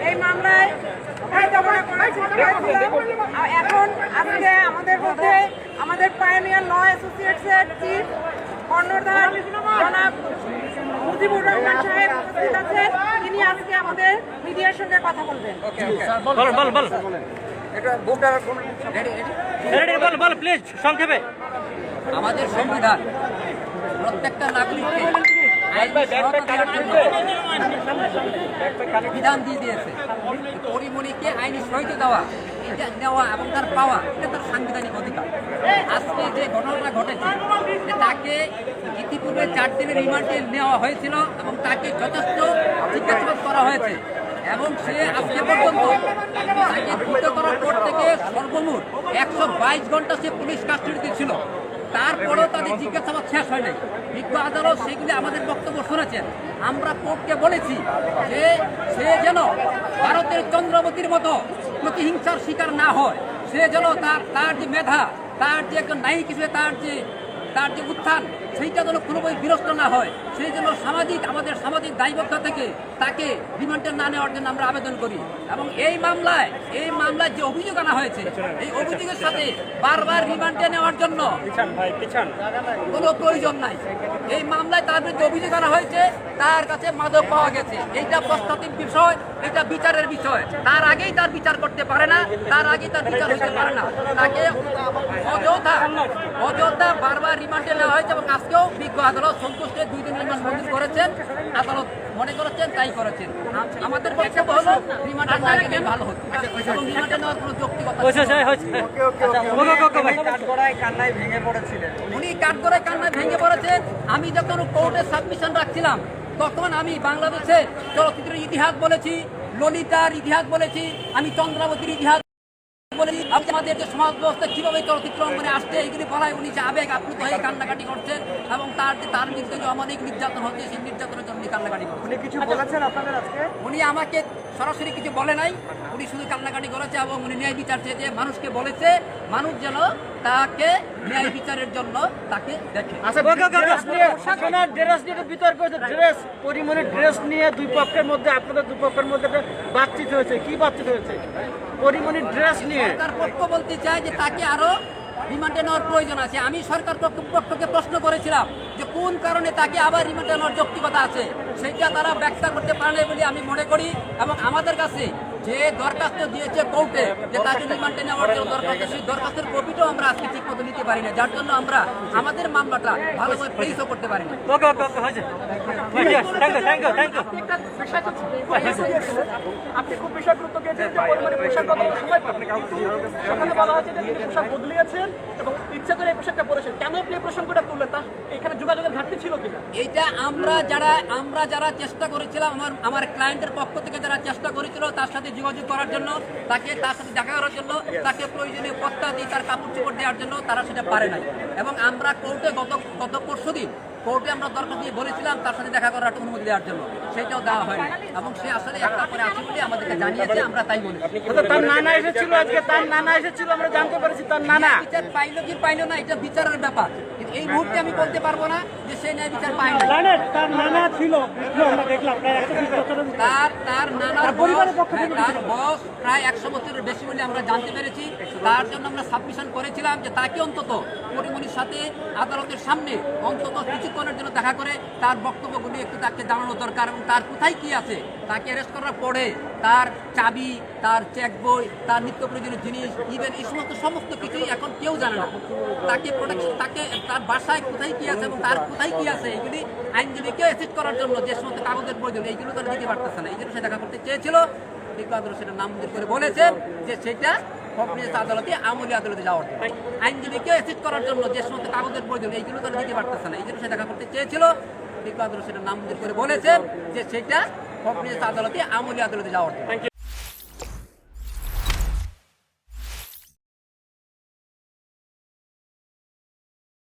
এই মামলায় এখন আজকে আমাদের মধ্যে আমাদের পায়োনিয়ার ল অ্যাসোসিয়েটসের চিফ কর্ণধার জনাব মুজিবুর রহমান সাহেব উপস্থিত আছেন। তিনি আজকে আমাদের মিডিয়ার সঙ্গে কথা বলবেন। আমাদের সংবিধান প্রত্যেকটা নাগরিককে বিধান দিয়ে দিয়েছে। পরিমণিকে আইনি সহায়তা দেওয়া এবং তার পাওয়া এটা তার সাংবিধানিক অধিকার। আজকে যে ঘটনাটা ঘটেছে তাকে ইতিপূর্বে 4 দিনের রিমান্ডে নেওয়া হয়েছিল এবং তাকে যথেষ্ট জিজ্ঞাসাবাদ করা হয়েছে এবং সে আজকে পর্যন্ত তাকে দ্রুত করার পর থেকে সর্বমোট 122 ঘন্টা সে পুলিশ কাস্টডিতে ছিল। তারপরেও তাদের জিজ্ঞাসাবাদ শেষ হয় নাই। বিজ্ঞ আদালত সেগুলি আমাদের বক্তব্য শুনেছেন। আমরা কোর্টকে বলেছি যে সে যেন ভারতের চন্দ্রাবতীর মতো প্রতিহিংসার শিকার না হয়, সে যেন তার যে মেধা, তার যে একজন নায়িক হিসেবে তার যে উত্থান, সেইটা যেন কোনোভাবে বিরস্ত না হয়। সেই জন্য আমাদের সামাজিক দায়বদ্ধতা থেকে তাকে রিমান্ডে না নেওয়ার জন্য আমরা আবেদন করি। এবং এই মামলায় যে অভিযোগ আনা হয়েছে, এই অভিযোগের সাথে বারবার রিমান্ডে নেওয়ার জন্য কোনো প্রয়োজন নাই। এই মামলায় তার বিরুদ্ধে অভিযোগ আনা হয়েছে, তার কাছে মাদক পাওয়া গেছে, এইটা প্রস্তাবিত বিষয়, এটা বিচারের বিষয়। তার আগেই তার বিচার করতে পারে না, তার আগেই তার বিচার হতে পারে না। তাকে অযথা বারবার রিমান্ডে নেওয়া হয়েছে এবং আজকেও বিজ্ঞ আদালত সন্তুষ্ট 2 দিন রিমান্ড মঞ্জুর করেছেন। আদালত মনে করেছেন, তাই করেছেন। আমাদের বক্তব্য হলো রিমান্ডে না গেলে ভালো হতো এবং রিমান্ডে নেওয়ার কোনো যৌক্তিকতা উনি কাঠগড়ায় কান্নায় ভেঙে পড়েছেন। আমি যখন কোর্টে সাবমিশন রাখছিলাম তখন আমি বাংলাদেশের চলচ্চিত্রের ইতিহাস বলেছি, ললিতার ইতিহাস বলেছি, আমি চন্দ্রাবতীর ইতিহাস বলেছি, আমাদের যে সমাজ ব্যবস্থা কিভাবে চলচ্চিত্র অঙ্গনে আসছে এইগুলি বলায় উনি যে আবেগ আপ্লুত হয়ে কান্নাকাটি করছেন এবং তার বিরুদ্ধে যে অমানবিক নির্যাতন হচ্ছে সেই নির্যাতনের জন্য কান্নাকাটি করছেন। উনি কিছু বলেছেন আপনাদের আজকে? উনি আমাকে সরাসরি কিছু বলে নাই, উনি শুধু কান্নাকাটি করেছে এবং উনি ন্যায় বিচার চেয়েছে। মানুষকে বলেছে মানুষ যেন তাকে ন্যায় বিচারের জন্য তাকে দেখে। পরিমণির ড্রেস নিয়ে আপনাদের দুই পক্ষের মধ্যে বাতচিত হয়েছে, কি বাতচিত হয়েছে পরিমণির ড্রেস নিয়ে? সরকার পক্ষ বলতে চায় যে তাকে আরো রিমান্ডে নেওয়ার প্রয়োজন আছে। আমি সরকার পক্ষকে প্রশ্ন করেছিলাম যে কোন কারণে তাকে আবার রিমান্ডে নেওয়ার যৌক্তিকতা আছে, সেইটা তারা ব্যাখ্যা করতে পারে বলে আমি মনে করি। এবং আমাদের কাছে যে দরখাস্ত দিয়েছে কোর্টে যে তাকে রিমান্ডে নেওয়ার জন্য দরখাস্ত, সেই দরখাস্তের কপিটাও আমরা আজকে ঠিক মতো নিতে পারি না, যার জন্য আমরা আমাদের মামলাটা ভালোভাবে ফেসও করতে পারি না। আপনি খুব বিষয় গুরুত্ব দিয়েছেন যে পরিমাণে পোশাক বদলানোর সময় সেখানে বলা হয়েছে যে তিনি পোশাক বদলিয়েছেন এবং ইচ্ছা করে এই পোশাকটা পরেছেন। কেন আপনি এই প্রসঙ্গটা তুললেন? তা এখানে যোগাযোগের ঘাটতি ছিল কিনা? এইটা আমরা যারা চেষ্টা করেছিলাম, আমার ক্লায়েন্টের পক্ষ থেকে যারা চেষ্টা করেছিল তার সাথে যোগাযোগ করার জন্য, তার সাথে দেখা করার জন্য, তাকে প্রয়োজনীয় পত্তা দিয়ে তার কাপড় চোপড় দেওয়ার জন্য, তারা সেটা পারে নাই। এবং আমরা কোর্টে গত পরশুদিন কোর্টে আমরা দরখাস্ত দিয়ে বলেছিলাম তার সাথে দেখা করার অনুমতি দেওয়ার জন্য, সেটাও দেওয়া হয়নি। এবং সে আসলে একটা পরে আছে বলে আমাদেরকে জানিয়েছে, আমরা তাই বলেছি। তার নানা এসেছিল আজকে, তার নানা এসেছিল, আমরা জানতে পেরেছি তার নানা। বিচার পাইলো কি পাইলো না এটা বিচারের ব্যাপার। এই মুহূর্তে আমি বলতে পারবো না যে সে ন্যায় বিচার পায় না। তার নানা ছিল, আমরা দেখলাম তার নানার তার বয়স প্রায় 100 বছরের বেশি বলে আমরা জানতে পেরেছি। তার জন্য আমরা সাবমিশন করেছিলাম যে তাকে অন্তত পরিমণির সাথে আদালতের সামনে অন্তত কিছুক্ষণের জন্য দেখা করে তার বক্তব্যগুলি একটু তাকে জানানো দরকার এবং তার কোথায় কি আছে। তাকে অ্যারেস্ট করার পরে তার চাবি, তার চেক বই, তার নিত্য প্রয়োজনীয় জিনিস, ইভেন এই সমস্ত কিছুই এখন কেউ জানে না। তাকে তার বাসায় কোথায় কি আছে এবং তার কোথায় কি আছে এগুলি আইনজীবীকে অ্যাসিস্ট করার জন্য যে সমস্ত কাগজের প্রয়োজন এইগুলো তারা দিতে পারতেছে না। এই জন্য সে দেখা করতে চেয়েছিল। সেটা নামঞ্জুর করে বলেছেন যে সেটা আদালতে আমলি আদালতে যাওয়ার জন্য, আইনজীবীকে অ্যাসিস্ট করার জন্য যে সমস্ত কাগজের প্রয়োজন এইগুলো তারা দিতে পারতেছে না। এই জন্য সে দেখা করতে চেয়েছিল। সেটা নামঞ্জুর করে বলেছেন যে সেটা আদালতে আমলি আদালতে যাওয়ার জন্য।